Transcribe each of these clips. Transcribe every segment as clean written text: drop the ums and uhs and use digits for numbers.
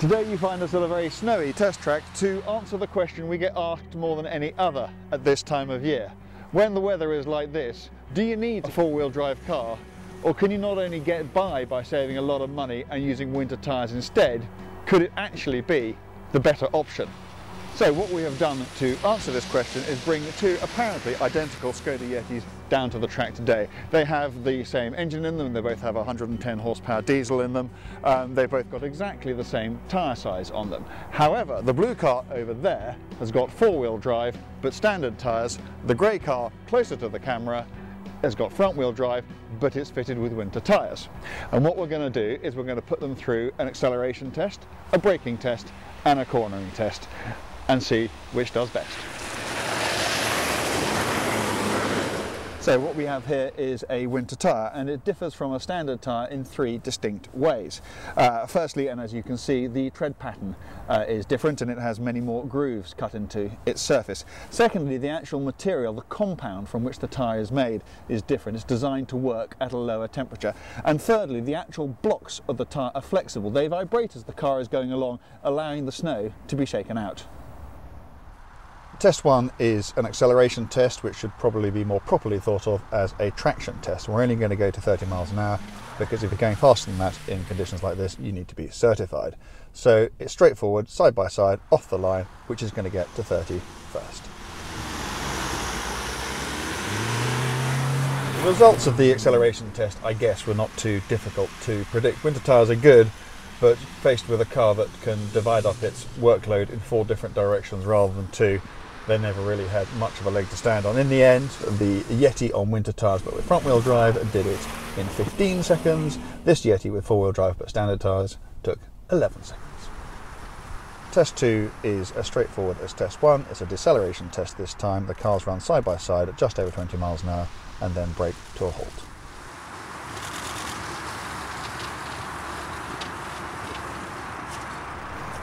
Today you find us at a very snowy test track to answer the question we get asked more than any other at this time of year. When the weather is like this, do you need a four-wheel drive car, or can you not only get by saving a lot of money and using winter tyres instead, could it actually be the better option? So what we have done to answer this question is bring two apparently identical Skoda Yetis down to the track today. They have the same engine in them, they both have 110 horsepower diesel in them, they've both got exactly the same tyre size on them. However, the blue car over there has got four-wheel drive but standard tyres, the grey car closer to the camera has got front-wheel drive but it's fitted with winter tyres. And what we're going to do is we're going to put them through an acceleration test, a braking test and a cornering test, and see which does best. So what we have here is a winter tyre, and it differs from a standard tyre in three distinct ways. Firstly, and as you can see, the tread pattern is different and it has many more grooves cut into its surface. Secondly, the actual material, the compound from which the tyre is made, is different. It's designed to work at a lower temperature. And thirdly, the actual blocks of the tyre are flexible. They vibrate as the car is going along, allowing the snow to be shaken out. Test one is an acceleration test, which should probably be more properly thought of as a traction test. We're only going to go to 30 miles an hour because if you're going faster than that in conditions like this, you need to be certified. So it's straightforward, side by side, off the line, which is going to get to 30 first. The results of the acceleration test, I guess, were not too difficult to predict. Winter tyres are good, but faced with a car that can divide up its workload in 4 different directions rather than 2, they never really had much of a leg to stand on. In the end, the Yeti on winter tyres but with front-wheel drive did it in 15 seconds. This Yeti with four-wheel drive but standard tyres took 11 seconds. Test 2 is as straightforward as test 1. It's a deceleration test this time. The cars run side by side at just over 20 miles an hour and then brake to a halt.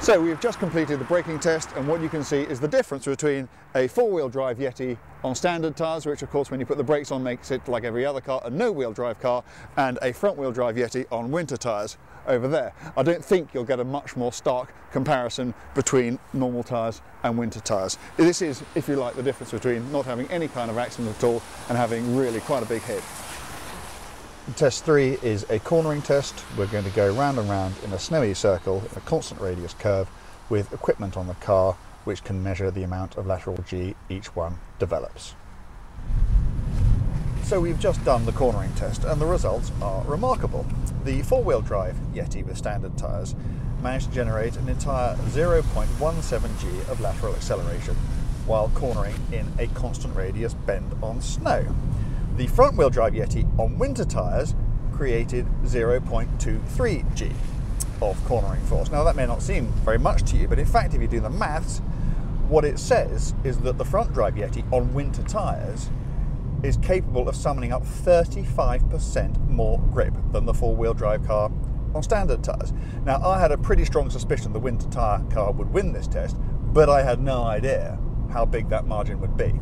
So we've just completed the braking test, and what you can see is the difference between a four-wheel drive Yeti on standard tyres, which of course when you put the brakes on makes it like every other car, a no-wheel drive car, and a front-wheel drive Yeti on winter tyres over there. I don't think you'll get a much more stark comparison between normal tyres and winter tyres. This is, if you like, the difference between not having any kind of accident at all and having really quite a big hit. Test 3 is a cornering test. We're going to go round and round in a snowy circle in a constant radius curve with equipment on the car which can measure the amount of lateral G each one develops. So we've just done the cornering test and the results are remarkable. The four-wheel drive Yeti with standard tyres managed to generate an entire 0.17 G of lateral acceleration while cornering in a constant radius bend on snow. The front-wheel drive Yeti on winter tyres created 0.23 G of cornering force. Now that may not seem very much to you, but in fact if you do the maths, what it says is that the front drive Yeti on winter tyres is capable of summoning up 35% more grip than the four-wheel drive car on standard tyres. Now I had a pretty strong suspicion the winter tyre car would win this test, but I had no idea how big that margin would be.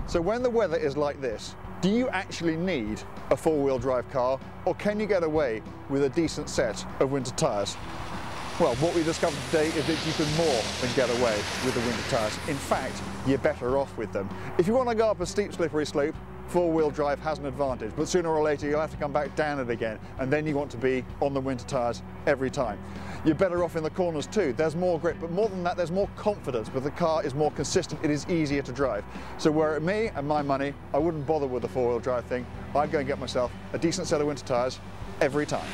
So when the weather is like this, do you actually need a four-wheel drive car, or can you get away with a decent set of winter tyres? Well, what we discovered today is that you can more than get away with the winter tyres. In fact, you're better off with them. If you want to go up a steep, slippery slope, four-wheel drive has an advantage, but sooner or later you'll have to come back down it again, and then you want to be on the winter tyres every time. You're better off in the corners too. There's more grip, but more than that, there's more confidence, but the car is more consistent, it is easier to drive. So were it me and my money, I wouldn't bother with the four-wheel drive thing. I'd go and get myself a decent set of winter tyres every time.